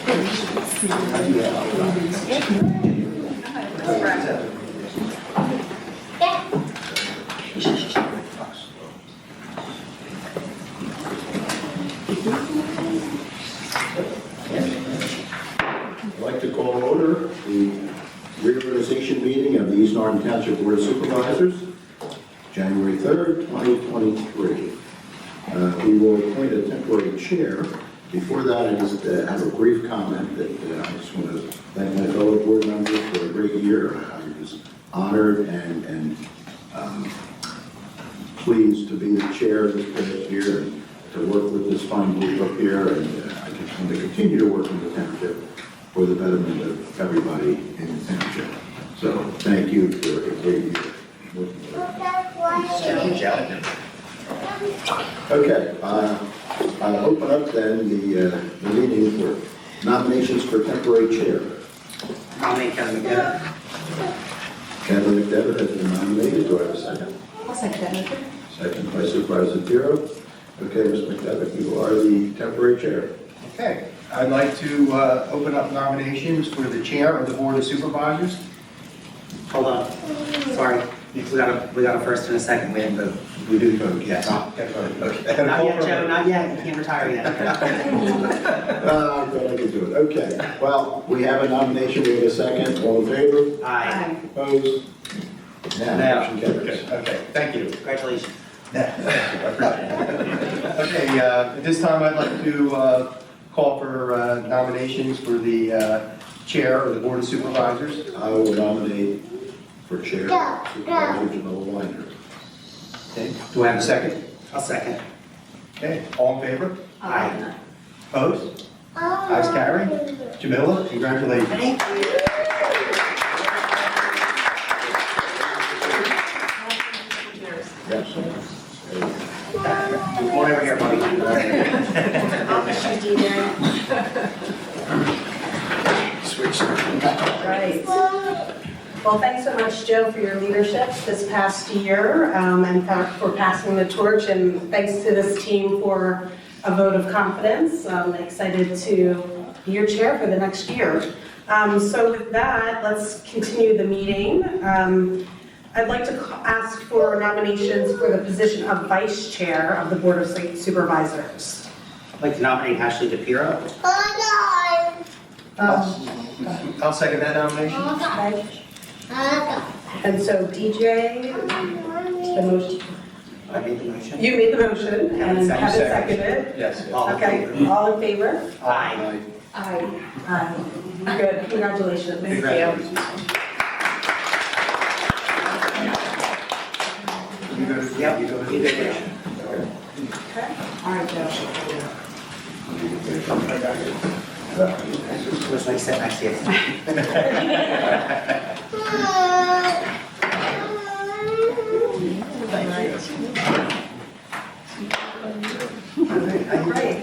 I'd like to call to order the Reorganization meeting of the East Norton Township Board of Supervisors, January 3rd, 2023. We will appoint a temporary chair. Before that, I just have a brief comment that I just want to thank my fellow board members for a great year. I was honored and pleased to be the chair of this past year and to work with this fine group up here, and I just want to continue to work in the township for the betterment of everybody in the township. So thank you for a great year. Okay, I'll open up then the meeting for nominations for temporary chair. Nominate Kevin McDevitt. Kevin McDevitt has been nominated. Do I have a second? I'll second that motion. Second by Supervisor Zapiro. Okay, Ms. McDevitt, you are the temporary chair. Okay, I'd like to open up nominations for the chair of the Board of Supervisors. Hold on. Sorry. We got a first and a second. We have to. We do vote, yes. Okay. Not yet, Joe. Not yet. You can't retire yet. I'm glad I could do it. Okay, well, we have a nomination. We have a second. All in favor? Aye. Opposed? Now, motion carries. Okay, thank you. Congratulations. Okay, at this time I'd like to call for nominations for the chair of the Board of Supervisors. I will nominate for chair Supervisor Jamila Winder. Okay, do I have a second? I'll second. Okay, all in favor? Aye. Opposed? Ayes carried. Jamila, congratulations. Thank you. Yes. Come on over here, buddy. Switch. Right. Well, thanks so much, Joe, for your leadership this past year and for passing the torch. And thanks to this team for a vote of confidence. I'm excited to be your chair for the next year. So with that, let's continue the meeting. I'd like to ask for nominations for the position of vice chair of the Board of Supervisors. I'd like to nominate Ashley DePiro. I'll second that nomination. And so DJ, the motion. I made the motion. You made the motion and Second. Kevin seconded. Yes. All in Okay, favor? all in favor? Aye. Aye. Good, congratulations. Congratulations. You go to, Yep. you go to. You did it. Okay. All right, Joe. It was nice sitting next to you. All right.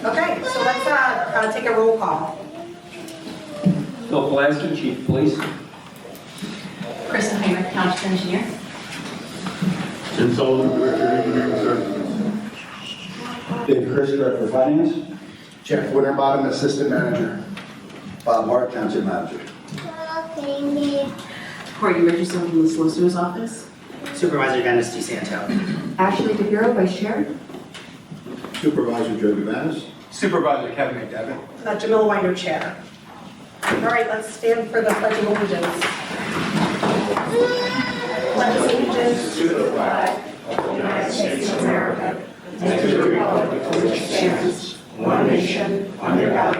Okay, so let's take a roll call. Bill Pulaski, Chief of Police. Kristen Heinrich, Township Engineer. Jim Sullivan, Director of Engineering Services. Dave Chris, Director of Finance. Jeff Winterbottom, Assistant Manager. Bob Hart, Township Manager. Courtney Richardson from the Solicitor's Office. Supervisor Dennis DeSanto. Ashley DePiro, Vice Chair. Supervisor Joe Davanis. Supervisor Kevin McDevitt. Jamila Winder, Chair. All right, let's stand for the Pledge of Allegiance. Pledge of Allegiance to the flag of the United States of America and to the republic for which it stands, one nation, under God,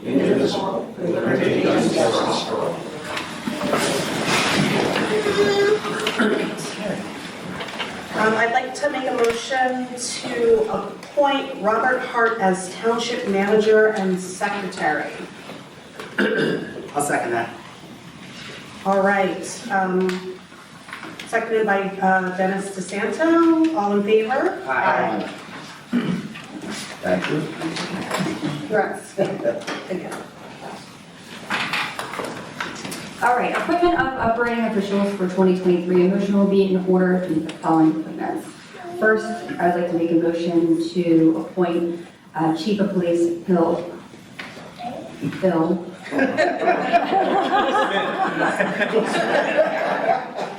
indivisible, with liberty and justice for all. I'd like to make a motion to appoint Robert Hart as Township Manager and Secretary. I'll second that. All right. Seconded by Dennis DeSanto. All in favor? Aye. Thank you. Congrats. Good job. All right, appointment of operating officials for 2023. A motion will be in order to meet the following appointments. First, I would like to make a motion to appoint Chief of Police Phil.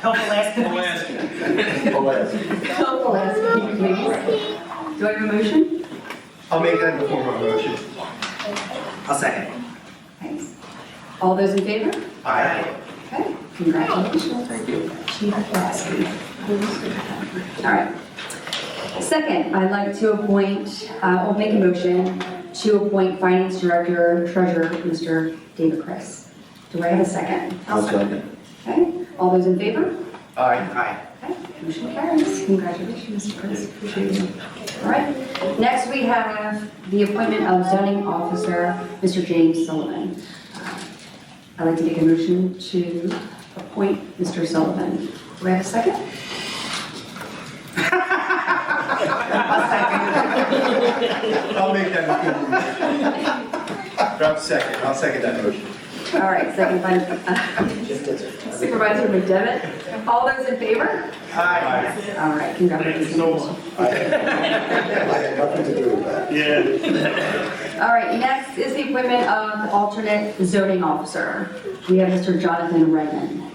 Help Alaska. Phil Pulaski, please. Do I have a motion? I'll make that in the form of a motion. I'll second. Thanks. All those in favor? Aye. Okay, congratulations. Chief Pulaski. All right. Second, I'd like to appoint, I'll make a motion to appoint Finance Director, Treasurer, Mr. David Chris. Do I have a second? I'll second. Okay, all those in favor? Aye. Aye. Okay, motion carries. Congratulations, Mr. Chris. Appreciate you. All right. Next, we have the appointment of zoning officer, Mr. James Sullivan. I'd like to make a motion to appoint Mr. Sullivan. Do I have a second? I'll make that motion. Drop second. I'll second that motion. All right, second by Supervisor McDevitt. All those in favor? Aye. All right, congratulations. I had nothing to do with that. Yeah. All right, next is the appointment of alternate zoning officer. We have Mr. Jonathan Redmond.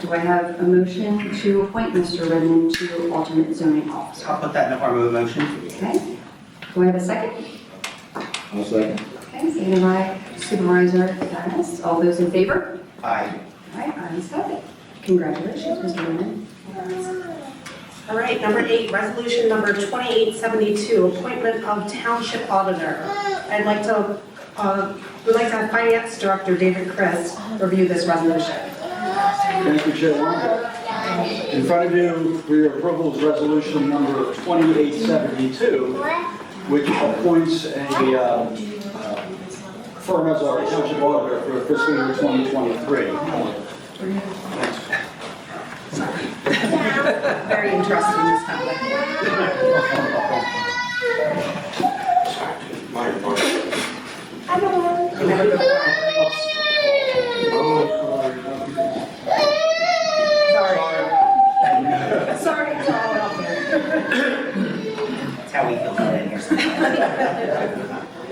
Do I have a motion to appoint Mr. Redmond to alternate zoning officer? I'll put that in the form of a motion. Okay. Do I have a second? I'll second. Okay, seconded by Supervisor Dennis. All those in favor? Aye. All right, ayes have it. Congratulations, Mr. Redmond. All right, number 8, resolution number 2872, appointment of township auditor. I'd like to, we'd like to have Finance Director David Chris review this resolution. Thank you, Chairwoman. In front of you for your approval is resolution number 2872, which appoints a firm as our township auditor for fiscal year 2023. Very interesting this topic. Sorry, it's all out there. That's how we feel today here.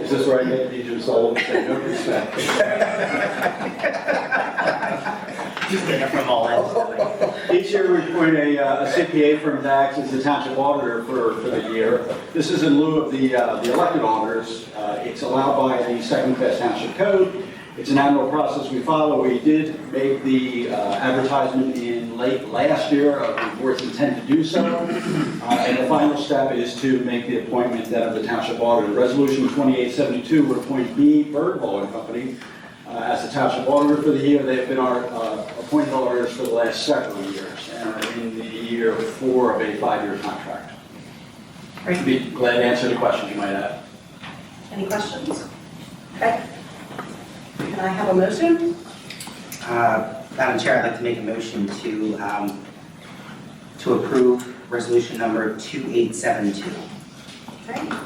Is this where I get DJ Sullivan to say no respect? Just getting it from all ends. Each year we appoint a CPA firm to act as the township auditor for the year. This is in lieu of the elected auditors. It's allowed by the second class township code. It's an annual process we follow. We did make the advertisement in late last year of the board's intent to do so. And the final step is to make the appointment then of the township auditor. Resolution 2872 would appoint B. Birdwall and Company as the township auditor for the year. They have been our appointed auditors for the last several years and are in the year 4 of a 5-year contract. I'd be glad to answer the questions you might have. Any questions? Okay. Can I have a motion? Madam Chair, I'd like to make a motion to approve resolution number 2872. Okay. Can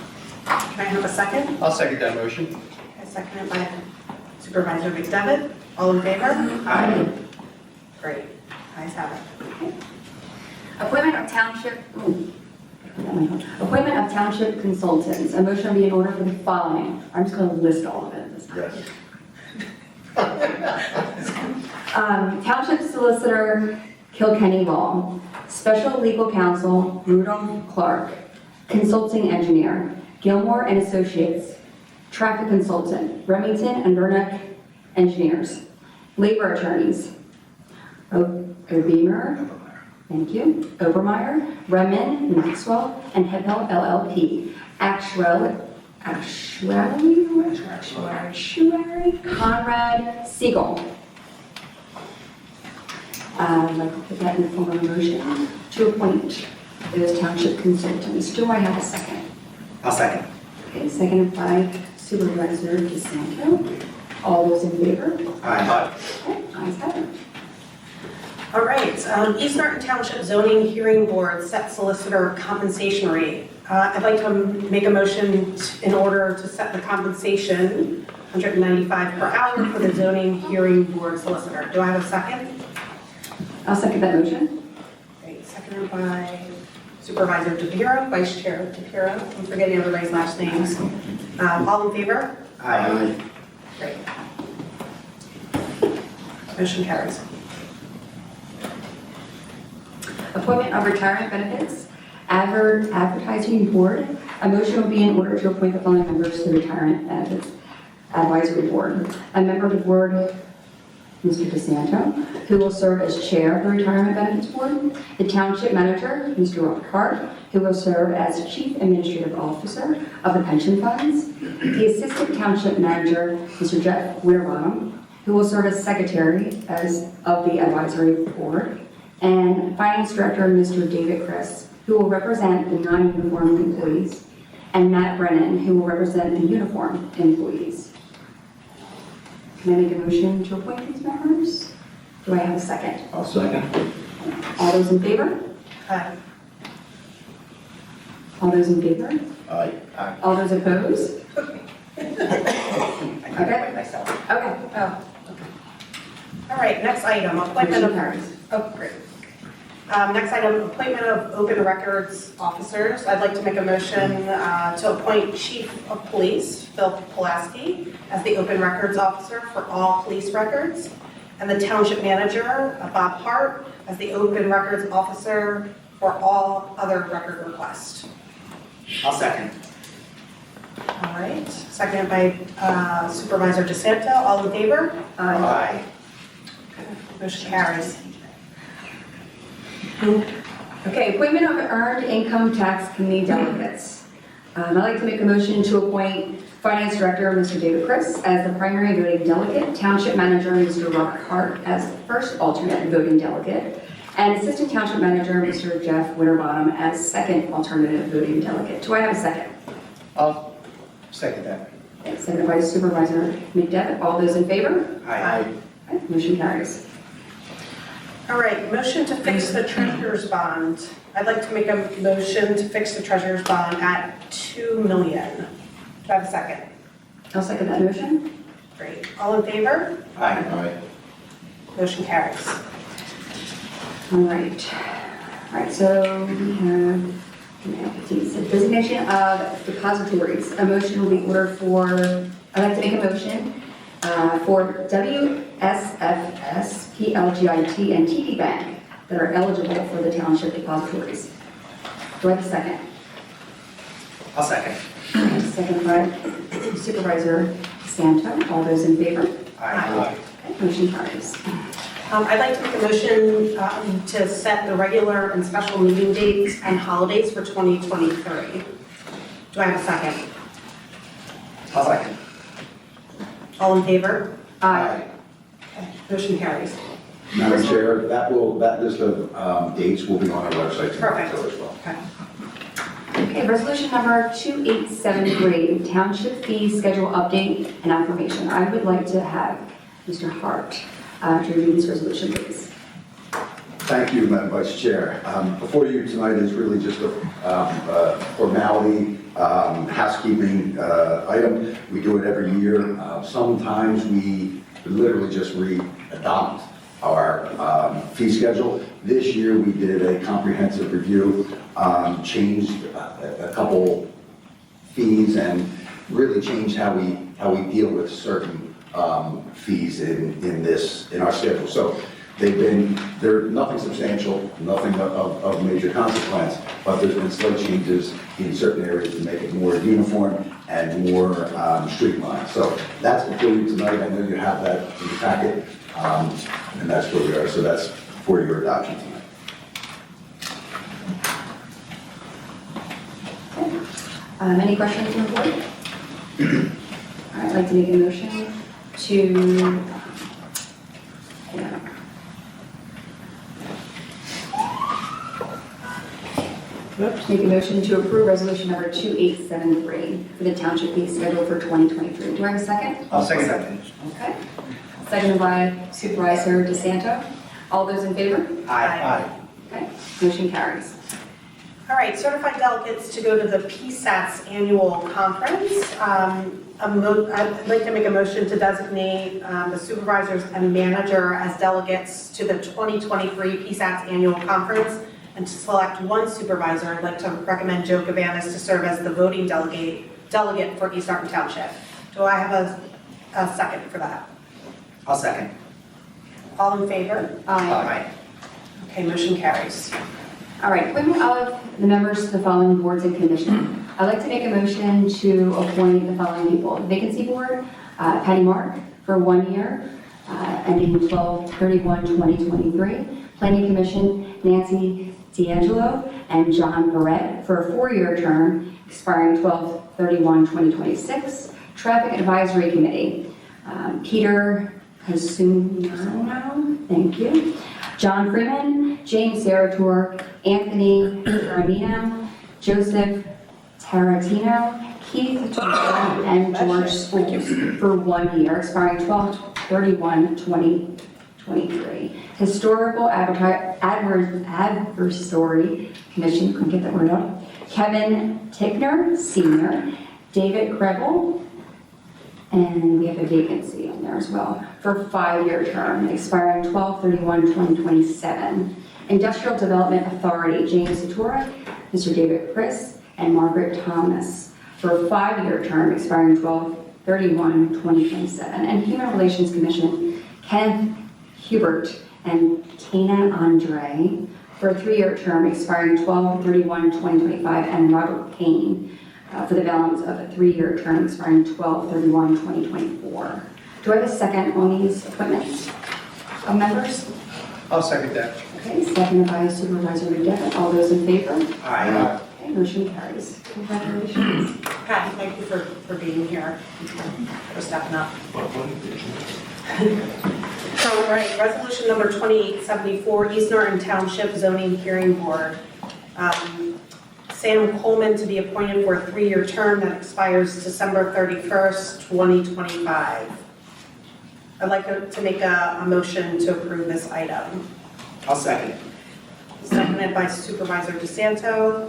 I have a second? I'll second that motion. I second it by Supervisor McDevitt. All in favor? Aye. Great. Ayes have it. Appointment of township, appointment of township consultants. A motion will be in order for the following. I'm just going to list all of it this time. Yes. Township Solicitor Kilkenny Law, Special Legal Counsel Rudolph Clark, Consulting Engineer Gilmore and Associates, Traffic Consultant Remington and Vernick Engineers, Labor Attorneys Obemer, thank you, Obermeyer, Remen, Maxwell, and Hebel LLP, Actuary, Conrad Siegel. I'd like to put that in the form of a motion to appoint those township consultants. Do I have a second? I'll second. Okay, seconded by Supervisor DeSanto. All those in favor? Aye. Okay, ayes have it. All right, East Norton Township Zoning Hearing Board set solicitor compensation rate. I'd like to make a motion in order to set the compensation, $195 per hour for the zoning hearing board solicitor. Do I have a second? I'll second that motion. Great, seconded by Supervisor DePiero, Vice Chair DePiero. I'm forgetting everybody's last names. All in favor? Aye. Great. Motion carries. Appointment of retirement benefits, advertising board. A motion will be in order to appoint the following members to the retirement benefits advisory board. A member of the board, Mr. DeSanto, who will serve as chair of the retirement benefits board. The township manager, Mr. Robert Hart, who will serve as chief administrative officer of the pension funds. The assistant township manager, Mr. Jeff Winterbottom, who will serve as secretary of the advisory board. And finance director, Mr. David Chris, who will represent the non-uniform employees, and Matt Brennan, who will represent the uniform employees. Can I make a motion to appoint these members? Do I have a second? I'll second. All those in favor? Aye. All those in favor? Aye. All those opposed? I can appoint myself. Okay. Oh, okay. All right, next item, appointment Motion of... carries. Oh, great. Next item, appointment of open records officers. I'd like to make a motion to appoint Chief of Police, Phil Pulaski, as the open records officer for all police records, and the Township Manager, Bob Hart, as the open records officer for all other record requests. I'll second. All right, seconded by Supervisor DeSanto. All in favor? Aye. Motion carries. Okay, appointment of earned income tax committee delegates. I'd like to make a motion to appoint Finance Director, Mr. David Chris, as the primary voting delegate, Township Manager, Mr. Robert Hart, as the first alternate voting delegate, and Assistant Township Manager, Mr. Jeff Winterbottom, as second alternative voting delegate. Do I have a second? I'll second that. Seconded by Supervisor McDevitt. All those in favor? Aye. Okay, motion carries. All right, motion to fix the treasurer's bond. I'd like to make a motion to fix the treasurer's bond at $2 million. Do I have a second? I'll second that motion. Great. All in favor? Aye. Aye. Motion carries. All right. All right, so we have designation of depositories. A motion will be ordered for, I'd like to make a motion for WSFS, PLGIT, and TD Bank that are eligible for the township depositories. Do I have a second? I'll second. Second by Supervisor Santo. All those in favor? Aye. Okay, motion carries. I'd like to make a motion to set the regular and special meeting dates and holidays for 2023. Do I have a second? I'll second. All in favor? Aye. Okay, motion carries. Madam Chair, that list of dates will be on our website tonight Perfect. as well. Okay. Okay, resolution number 2873, Township Fee Schedule Update and Affirmation. I would like to have Mr. Hart to review this resolution, please. Thank you, Madam Vice Chair. Before you tonight is really just a formality, housekeeping item. We do it every year. Sometimes we literally just re-adopt our fee schedule. This year we did a comprehensive review, changed a couple fees and really changed how we deal with certain fees in our schedule. So they're nothing substantial, nothing of major consequence, but there's been slight changes in certain areas to make it more uniform and more streamlined. So that's before you tonight. I know you have that in the packet, and that's where we are. So that's for your adoption tonight. Any questions from the board? All right, I'd like to make a motion to make a motion to approve resolution number 2873 for the township fee schedule for 2023. Do I have a second? I'll second that. Okay. Seconded by Supervisor DeSanto. All those in favor? Aye. Okay, motion carries. All right, certified delegates to go to the PSATS annual conference. I'd like to make a motion to designate the supervisors and manager as delegates to the 2023 PSATS annual conference and to select one supervisor, I'd like to recommend Joe Cabanas to serve as the voting delegate for East Norton Township. Do I have a second for that? I'll second. All in favor? Aye. Okay, motion carries. All right, appointment of the members to the following boards and commissions. I'd like to make a motion to appoint the following people. Vacancy Board, Patty Mark for 1 year, ending 12/31/2023. Planning Commission, Nancy D'Angelo and John Barrett for a 4-year term expiring 12/31/2026. Traffic Advisory Committee, Peter Hasumano, thank you. John Freeman, James Sarator, Anthony Carabino, Joseph Taratino, Keith Torres, and George Schools for 1 year, expiring 12/31/2023. Historical Advisory Commission, couldn't get that word out. Kevin Tickner, Senior, David Krebel, and we have a vacancy on there as well, for a 5-year term, expiring 12/31/2027. Industrial Development Authority, James Satura, Mr. David Chris, and Margaret Thomas, for a 5-year term, expiring 12/31/2027. And Human Relations Commission, Kenneth Hubert and Tina Andre, for a 3-year term, expiring 12/31/2025, and Robert Payne, for the balance of a 3-year term expiring 12/31/2024. Do I have a second on these appointments of members? I'll second that. Okay, seconded by Supervisor McDevitt. All those in favor? Aye. Okay, motion carries. Congratulations. Patty, thank you for being here, for stepping up. All right, resolution number 2874, East Norton Township Zoning Hearing Board. Sam Coleman to be appointed for a 3-year term that expires December 31st, 2025. I'd like to make a motion to approve this item. I'll second. Seconded by Supervisor DeSanto.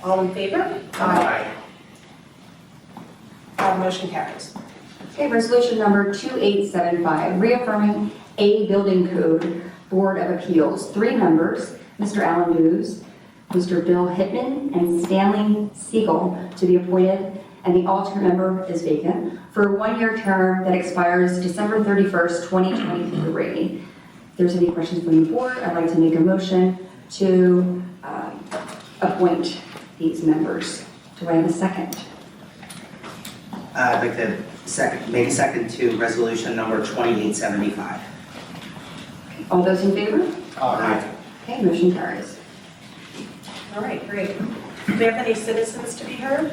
All in favor? Motion carries. Okay, resolution number 2875, reaffirming A Building Code Board of Appeals. 3 members, Mr. Alan Booz, Mr. Bill Hittman, and Stanley Siegel to be appointed, and the alternate member is vacant, for a 1-year term that expires December 31st, 2023. If there's any questions from the board, I'd like to make a motion to appoint these members. Do I have a second? I'd like to make a second to resolution number 2875. All those in favor? Aye. Okay, motion carries. All right, great. Do we have any citizens to be heard?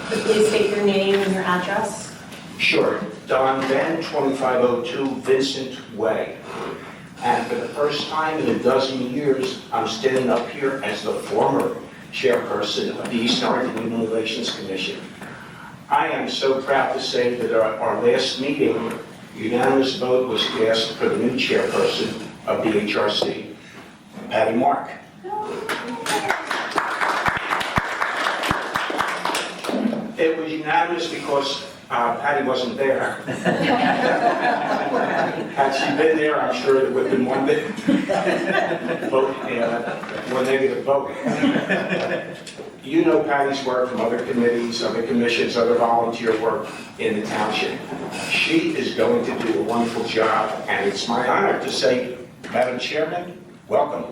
Please state your name and your address. Sure. Don Van, 2502 Vincent Way. And for the first time in a dozen years, I'm standing up here as the former chairperson of the East Norton Human Relations Commission. I am so proud to say that our last meeting, unanimous vote was cast for the new chairperson of the HRC, Patty Mark. It was unanimous because Patty wasn't there. Had she been there, I'm sure it would have been one negative vote. You know Patty's work from other committees, other commissions, other volunteer work in the township. She is going to do a wonderful job, and it's my honor to say, Madam Chairman, welcome.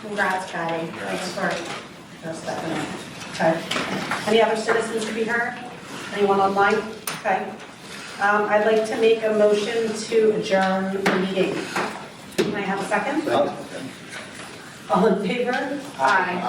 Congrats, Patty. Thanks for stepping in. Okay. Any other citizens to be heard? Anyone online? Okay. I'd like to make a motion to adjourn the meeting. Can I have a second? All in favor? Aye.